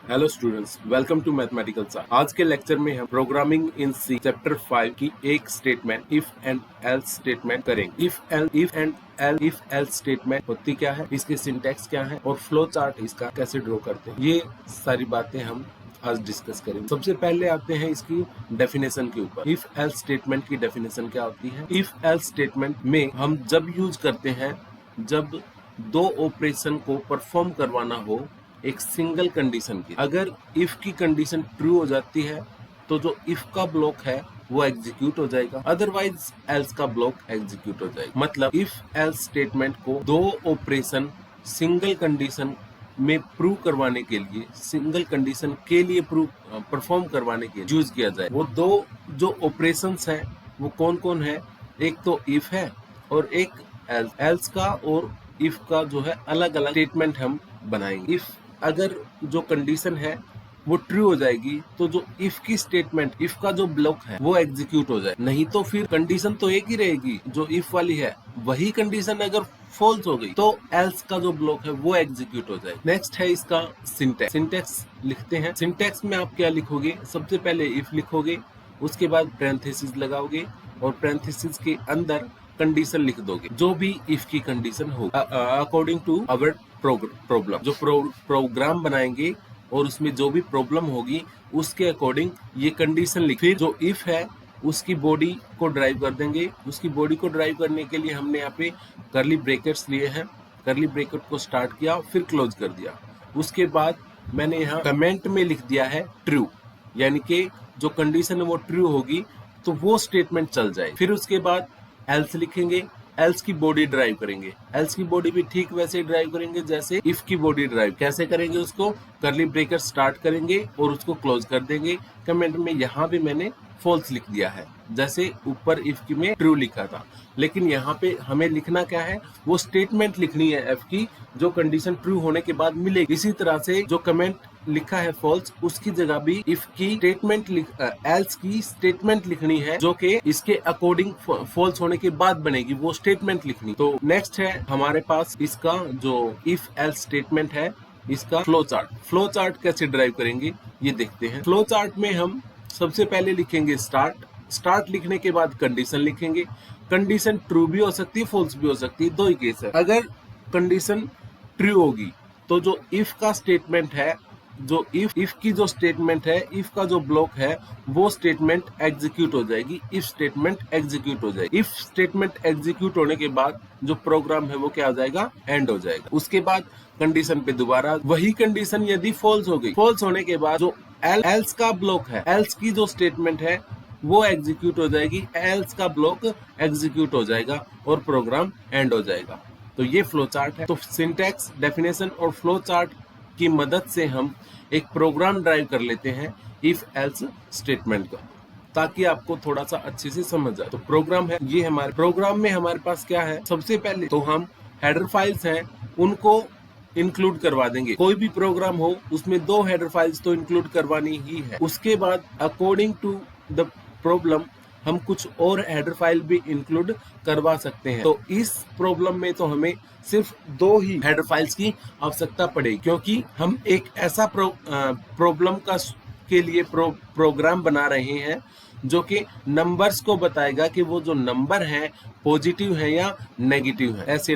Hello students, welcome to mathematical science. आज के lecture में हम प्रोग्रामिंग इन सी चैप्टर 5 की एक statement if and else statement करेंगे। इफ एल्स स्टेटमेंट होती क्या है, इसके सिंटैक्स क्या है और फ्लो चार्ट इसका कैसे ड्रॉ करते हैं, ये सारी बातें हम आज डिस्कस करेंगे। सबसे पहले आते हैं इसकी डेफिनेशन के ऊपर। इफ एल्स स्टेटमेंट की डेफिनेशन क्या होती है? इफ एल्स स्टेटमेंट में हम जब यूज करते हैं जब दो ऑपरेशन को परफॉर्म करवाना हो एक सिंगल कंडीशन की। अगर इफ की कंडीशन ट्रू हो जाती है तो जो इफ का ब्लॉक है वो एग्जीक्यूट हो जाएगा, अदरवाइज एल्स का ब्लॉक एग्जीक्यूट हो जाएगा। मतलब इफ एल्स स्टेटमेंट को दो ऑपरेशन सिंगल कंडीशन में प्रूव करवाने के लिए, सिंगल कंडीशन के लिए प्रूव परफॉर्म करवाने के लिए यूज किया जाए। वो दो जो ऑपरेशंस हैं वो कौन कौन है? एक तो इफ है और एक एल्स। एल्स का और इफ का जो है अलग अलग स्टेटमेंट हम बनाएंगे। इफ अगर जो कंडीशन है वो ट्रू हो जाएगी तो जो इफ की स्टेटमेंट, इफ का जो ब्लॉक है वो एग्जीक्यूट हो जाए, नहीं तो फिर कंडीशन तो एक ही रहेगी जो इफ वाली है। वही कंडीशन अगर फॉल्स हो गई तो एल्स का जो ब्लॉक है वो एग्जीक्यूट हो जाए। नेक्स्ट है इसका सिंटैक्स। सिंटैक्स लिखते हैं। सिंटैक्स में आप क्या लिखोगे? सबसे पहले इफ लिखोगे, उसके बाद पैरेंथेसिस लगाओगे और पैरेंथेसिस के अंदर कंडीशन लिख दोगे, जो भी इफ की कंडीशन हो अकॉर्डिंग टू अवर प्रॉब्लम। जो प्रोग्राम बनाएंगे और उसमें जो भी प्रॉब्लम होगी उसके अकॉर्डिंग ये कंडीशन लिख, फिर जो इफ है उसकी बॉडी को ड्राइव कर देंगे। उसकी बॉडी को ड्राइव करने के लिए हमने यहाँ पे करली ब्रैकेट्स लिए हैं। करली ब्रैकेट को स्टार्ट किया फिर क्लोज कर दिया। उसके बाद मैंने यहाँ कमेंट में लिख दिया है ट्रू, यानी कि जो कंडीशन है वो ट्रू होगी तो वो स्टेटमेंट चल जाए। फिर उसके बाद एल्स लिखेंगे, एल्स की बॉडी ड्राइव करेंगे। एल्स की बॉडी भी ठीक वैसे ही ड्राइव करेंगे जैसे इफ की बॉडी ड्राइव। कैसे करेंगे? उसको करली ब्रेकर स्टार्ट करेंगे और उसको क्लोज कर देंगे। कमेंट में यहाँ भी मैंने फॉल्स लिख दिया है, जैसे ऊपर इफ की में ट्रू लिखा था, लेकिन यहाँ पे हमें लिखना क्या है? वो स्टेटमेंट लिखनी है एफ की, जो कंडीशन ट्रू होने के बाद मिलेगी। इसी तरह से जो कमेंट लिखा है फॉल्स, उसकी जगह भी इफ की स्टेटमेंट एल्स की स्टेटमेंट लिखनी है, जो कि इसके अकॉर्डिंग फॉल्स होने के बाद बनेगी, वो स्टेटमेंट लिखनी। तो नेक्स्ट है हमारे पास इसका जो इफ एल्स स्टेटमेंट है, इसका फ्लो चार्ट। फ्लो चार्ट कैसे ड्राइव करेंगे ये देखते हैं। फ्लो चार्ट में हम सबसे पहले लिखेंगे स्टार्ट। स्टार्ट लिखने के बाद कंडीशन लिखेंगे। कंडीशन ट्रू भी हो सकती है, फॉल्स भी हो सकती है, दो ही केस है। अगर कंडीशन ट्रू होगी तो जो इफ का स्टेटमेंट है, जो इफ की जो स्टेटमेंट है, इफ का जो ब्लॉक है वो स्टेटमेंट एग्जीक्यूट हो जाएगी। इफ स्टेटमेंट एग्जीक्यूट हो जाएगी। इफ स्टेटमेंट एग्जीक्यूट होने के बाद जो प्रोग्राम है वो क्या हो जाएगा? एंड हो जाएगा। उसके बाद कंडीशन पे दोबारा वही कंडीशन यदि फॉल्स हो गई, फॉल्स होने के बाद जो एल्स का ब्लॉक है, एल्स की जो स्टेटमेंट है वो एग्जीक्यूट हो जाएगी। एल्स का ब्लॉक एग्जीक्यूट हो जाएगा और प्रोग्राम एंड हो जाएगा। तो ये फ्लो चार्ट है। तो सिंटैक्स, डेफिनेशन और फ्लो चार्ट की मदद से हम एक प्रोग्राम ड्राइव कर लेते हैं इफ एल्स स्टेटमेंट का, ताकि आपको थोड़ा सा अच्छे से समझ जाए। तो प्रोग्राम है ये। हमारे प्रोग्राम में हमारे पास क्या है? सबसे पहले तो हम हेडर फाइल्स हैं उनको इंक्लूड करवा देंगे। कोई भी प्रोग्राम हो उसमें दो हेडर फाइल्स तो इंक्लूड करवानी ही है। उसके बाद अकॉर्डिंग टू द प्रॉब्लम हम कुछ और हेडर फाइल भी इंक्लूड करवा सकते हैं। तो इस प्रॉब्लम में तो हमें सिर्फ दो ही हेडर फाइल्स की आवश्यकता पड़ेगी, क्योंकि हम एक ऐसा प्रॉब्लम का के लिए प्रोग्राम बना रहे हैं जो कि नंबर्स को बताएगा कि वो जो नंबर है पॉजिटिव है या नेगेटिव है। ऐसे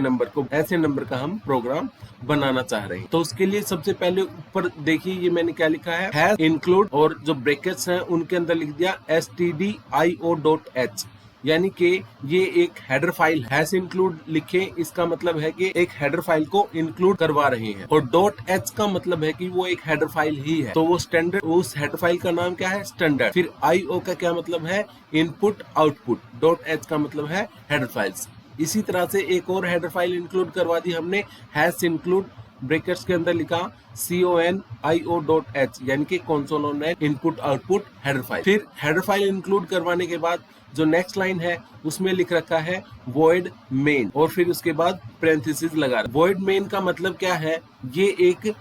नंबर का हम प्रोग्राम बनाना चाह रहे हैं। तो उसके लिए सबसे पहले ऊपर देखिए, ये मैंने क्या लिखा है, हैश इंक्लूड, और जो ब्रैकेट्स हैं उनके अंदर लिख दिया stdio.h, यानी कि ये एक हेडर फाइल। हैश इंक्लूड लिखे, इसका मतलब है कि एक हेडर फाइल को इंक्लूड करवा रहे हैं, और .h का मतलब है कि वो एक हेडर फाइल ही है। तो वो स्टैंडर्ड, उस हेडर फाइल का नाम क्या है? स्टैंडर्ड। फिर IO का क्या मतलब है? Input output. .h का मतलब है हेडर फाइल्स। इसी तरह से एक और हेडर फाइल इंक्लूड करवा दी हमने, हैश इंक्लूड, ब्रैकेट्स के अंदर लिखा conio.h, यानी कि console.net input output header file. फिर हेडर फाइल इंक्लूड करवाने के बाद जो नेक्स्ट लाइन है उसमें लिख रखा है void main, और फिर उसके बाद पैरेंथेसिस लगा। void main का मतलब क्या है? ये एक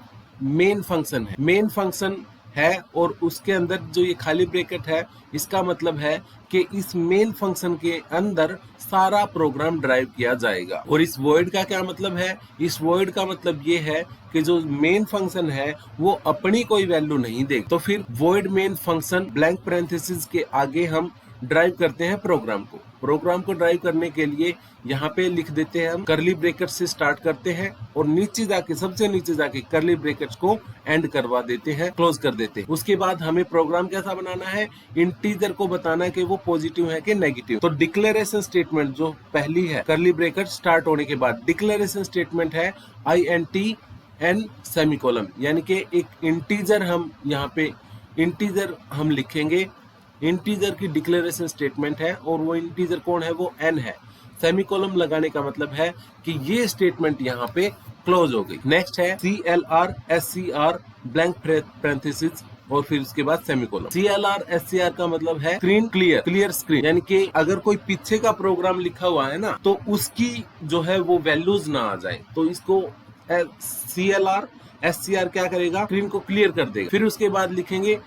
मेन फंक्शन है। मेन फंक्शन है और उसके अंदर जो ये खाली ब्रैकेट है इसका मतलब है कि इस मेन फंक्शन के अंदर सारा प्रोग्राम ड्राइव किया जाएगा। और इस वॉइड का क्या मतलब है? इस वॉइड का मतलब ये है कि जो मेन फंक्शन है वो अपनी कोई वैल्यू नहीं देगा। तो फिर void main function blank parenthesis के आगे हम ड्राइव करते हैं प्रोग्राम को। प्रोग्राम को ड्राइव करने के लिए यहाँ पे लिख देते हैं हम कर्ली ब्रैकेट से स्टार्ट करते हैं और नीचे जाके सबसे नीचे जाके कर्ली ब्रैकेट्स को एंड करवा देते हैं, क्लोज कर देते हैं। उसके बाद हमें प्रोग्राम कैसा बनाना है? इंटीजर को बताना है कि वो पॉजिटिव है कि नेगेटिव। तो डिक्लेरेशन स्टेटमेंट जो पहली है कर्ली ब्रैकेट स्टार्ट होने के बाद डिक्लेरेशन स्टेटमेंट है INT सेमीकोलन, यानी कि एक इंटीजर हम यहाँ पे इंटीजर हम लिखेंगे। इंटीजर की डिक्लेरेशन स्टेटमेंट है और वो इंटीजर कौन है? वो n है। सेमीकोलन लगाने का मतलब है कि ये स्टेटमेंट यहाँ पे क्लोज हो गई। नेक्स्ट है CLR SCR ब्लैंक पैरेंथेसिस और फिर उसके बाद सेमीकोलन। CLR SCR का मतलब है स्क्रीन क्लियर स्क्रीन, यानी कि अगर कोई पीछे का प्रोग्राम लिखा हुआ है ना तो उसकी जो है वो वैल्यूज ना आ जाए, तो इसको CLR SCR क्या करेगा? स्क्रीन को क्लियर कर देगा। फिर उसके बाद लिखेंगे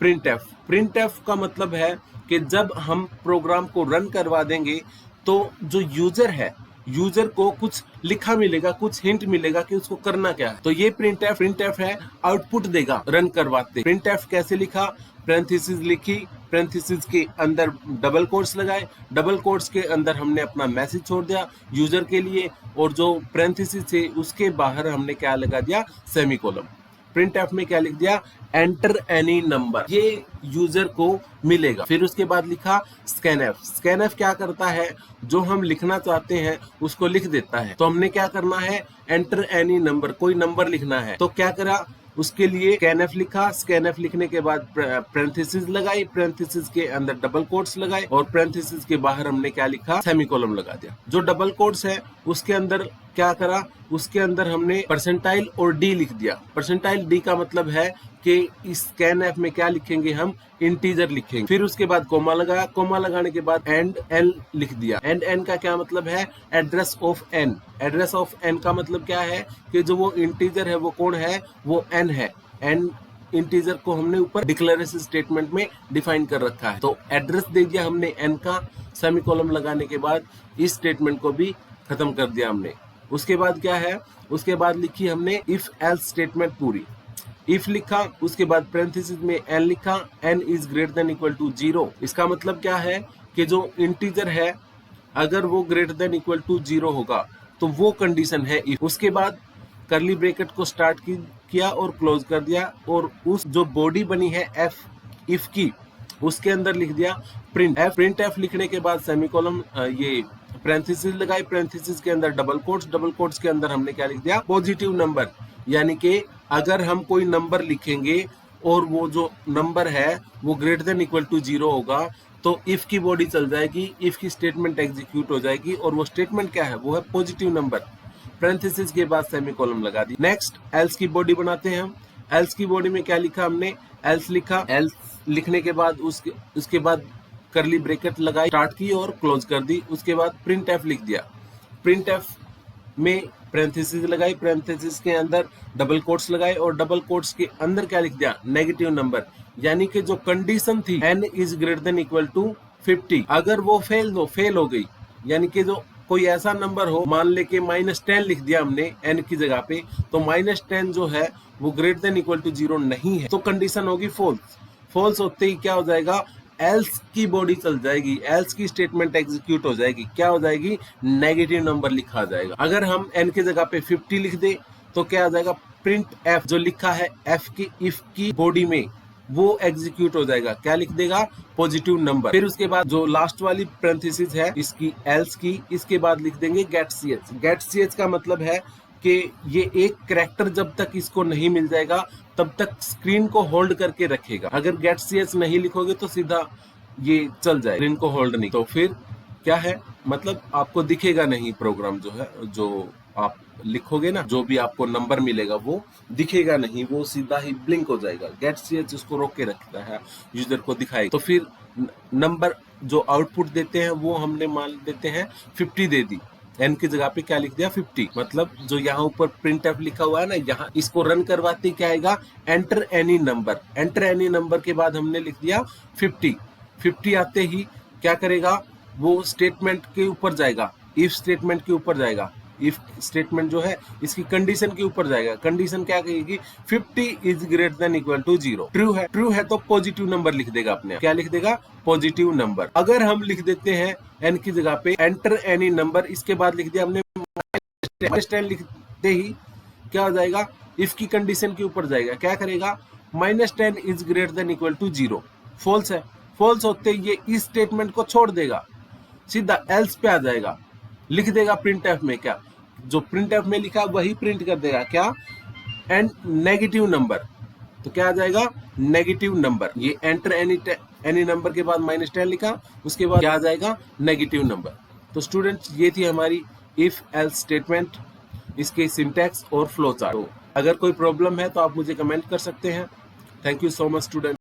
प्रिंट एफ का मतलब है कि जब हम प्रोग्राम को रन करवा देंगे तो जो यूजर है यूजर को कुछ लिखा मिलेगा, कुछ हिंट मिलेगा कि उसको करना क्या है। तो ये प्रिंट एफ है, आउटपुट देगा रन करवाते। प्रिंट एफ कैसे लिखा? पैरेंथेसिस लिखी, पैरेंथेसिस के अंदर डबल कोट्स लगाए, डबल कोट्स के अंदर हमने अपना मैसेज छोड़ दिया यूजर के लिए और जो पैरेंथेसिस है उसके बाहर हमने क्या लगा दिया? सेमीकोलन। प्रिंट एफ में क्या लिख दिया? एंटर एनी नंबर, ये यूजर को मिलेगा। फिर उसके बाद लिखा स्कैन एफ क्या करता है? जो हम लिखना चाहते हैं उसको लिख देता है। तो हमने क्या करना है? एंटर एनी नंबर, कोई नंबर लिखना है। तो क्या करा? उसके लिए स्कैन एफ लिखा, स्कैन एफ लिखने के बाद पैरेंथेसिस लगाई, पैरेंथेसिस के अंदर डबल कोट्स लगाए और पैरेंथेसिस के बाहर हमने क्या लिखा? सेमीकोलन लगा दिया। जो डबल कोट्स है उसके अंदर क्या करा? उसके अंदर हमने परसेंटाइल और डी लिख दिया। परसेंटाइल डी का मतलब है कि इस स्कैन एफ में क्या लिखेंगे? हम इंटीजर लिखेंगे। फिर उसके बाद कोमा लगाया, कोमा लगाने के बाद एंड एन लिख दिया। एंड एन का क्या मतलब है? Address of N. Address of N का मतलब क्या है कि जो वो इंटीजर है वो कौन है? वो एन है। एन इंटीजर को हमने ऊपर डिक्लेरेशन स्टेटमेंट में डिफाइन कर रखा है। तो एड्रेस दे दिया हमने एन का, सेमीकोलन लगाने के बाद इस स्टेटमेंट को भी खत्म कर दिया हमने। उसके बाद क्या है? उसके बाद लिखी हमने इफ एल्स स्टेटमेंट पूरी। इफ लिखा, उसके बाद पैरेंथेसिस में एन लिखा, N is greater than equal to 0। इसका मतलब क्या है कि जो इंटीजर है अगर वो ग्रेटर देन इक्वल टू 0 होगा तो वो कंडीशन है इफ। उसके बाद कर्ली ब्रैकेट को स्टार्ट किया और क्लोज कर दिया और उस जो बॉडी बनी है एफ इफ की उसके अंदर लिख दिया प्रिंट एफ लिखने के बाद सेमीकोलन ये पैरेंथेसिस लगाई, पैरेंथेसिस के अंदर डबल कोट्स के अंदर हमने क्या लिख दिया? पॉजिटिव नंबर, यानी कि अगर हम कोई नंबर लिखेंगे और वो जो नंबर है वो ग्रेटर देन इक्वल टू 0 होगा तो इफ की बॉडी चल जाएगी, इफ की स्टेटमेंट एग्जीक्यूट हो जाएगी और वो स्टेटमेंट क्या है? वो है पॉजिटिव नंबर। पैरेंथेसिस के बाद सेमीकोलन लगा दी। नेक्स्ट एल्स की बॉडी बनाते हैं हम। एल्स की बॉडी में क्या लिखा हमने? एल्स लिखा, एल्स लिखने के बाद उसके बाद कर्ली ब्रैकेट लगाई, स्टार्ट की और क्लोज कर दी। उसके बाद प्रिंट एफ लिख दिया। प्रिंट एफ में पैरेंथेसिस लगाई, पैरेंथेसिस के अंदर डबल कोट्स लगाए और डबल कोट्स के अंदर क्या लिख दिया? नेगेटिव नंबर, यानी कि जो कंडीशन थी n is greater than equal to 50, अगर वो फेल हो गई, यानी कि जो कोई ऐसा नंबर हो, मान ले के -10 लिख दिया हमने n की जगह पे, तो -10 जो है वो ग्रेटर देन इक्वल टू 0 नहीं है तो कंडीशन होगी फॉल्स। फॉल्स होते ही क्या हो जाएगा? एल्स की बॉडी चल जाएगी, एल्स की स्टेटमेंट एग्जीक्यूट हो जाएगी। क्या हो जाएगी? नेगेटिव नंबर लिखा जाएगा। अगर हम n की जगह पे 50 लिख दे तो क्या आ जाएगा? प्रिंट एफ जो लिखा है एफ की इफ की बॉडी में वो एग्जीक्यूट हो जाएगा। क्या लिख देगा? Positive number. फिर उसके बाद जो लास्ट वाली पैरेंथेसिस है इसकी एल्स की, इसके बाद लिख देंगे गेट ch। गेट ch का मतलब है कि ये एक कैरेक्टर जब तक इसको नहीं मिल जाएगा तब तक स्क्रीन को होल्ड करके रखेगा। अगर गेट ch नहीं लिखोगे तो सीधा ये चल जाए, स्क्रीन को होल्ड नहीं। तो फिर क्या है? मतलब आपको दिखेगा नहीं प्रोग्राम जो है, जो आप लिखोगे ना, जो भी आपको नंबर मिलेगा वो दिखेगा नहीं, वो सीधा ही ब्लिंक हो जाएगा। गेट ch उसको रोक के रखता है, यूजर को दिखाएगा। तो फिर नंबर जो आउटपुट देते हैं वो हमने मान देते हैं 50 दे दी। एन की जगह पे क्या लिख दिया 50। मतलब जो यहाँ ऊपर प्रिंट एफ लिखा हुआ है ना, यहाँ इसको रन करवाते क्या आएगा, enter any number. Enter any number के बाद हमने लिख दिया 50। 50 आते ही क्या करेगा, वो स्टेटमेंट के ऊपर जाएगा, इफ स्टेटमेंट के ऊपर जाएगा। इफ स्टेटमेंट जो है इसकी कंडीशन के ऊपर जाएगा। कंडीशन क्या कहेगी, 50 is greater than equal to 0। True है तो पॉजिटिव नंबर लिख देगा अपने। क्या लिख देगा, पॉजिटिव नंबर। अगर हम लिख देते हैं एन की जगह पे एंटर एनी नंबर, इसके बाद लिख दिया हमने -10, लिखते ही क्या हो जाएगा, इफ की कंडीशन के ऊपर जाएगा। क्या करेगा, -10 is greater than equal to 0। False है, फॉल्स होते ही ये इस स्टेटमेंट को छोड़ देगा, सीधा एल्स पे आ जाएगा, लिख देगा प्रिंट एफ में, क्या जो प्रिंट एफ में लिखा वही प्रिंट कर देगा, क्या, एंड नेगेटिव नंबर। तो क्या आ जाएगा, नेगेटिव नंबर। ये एंटर एनी नंबर के बाद -10 लिखा, उसके बाद क्या आ जाएगा, नेगेटिव नंबर। तो स्टूडेंट्स ये थी हमारी इफ एल्स स्टेटमेंट, इसके सिंटैक्स और फ्लो चार्ट। अगर कोई प्रॉब्लम है तो आप मुझे कमेंट कर सकते हैं। Thank you so much student.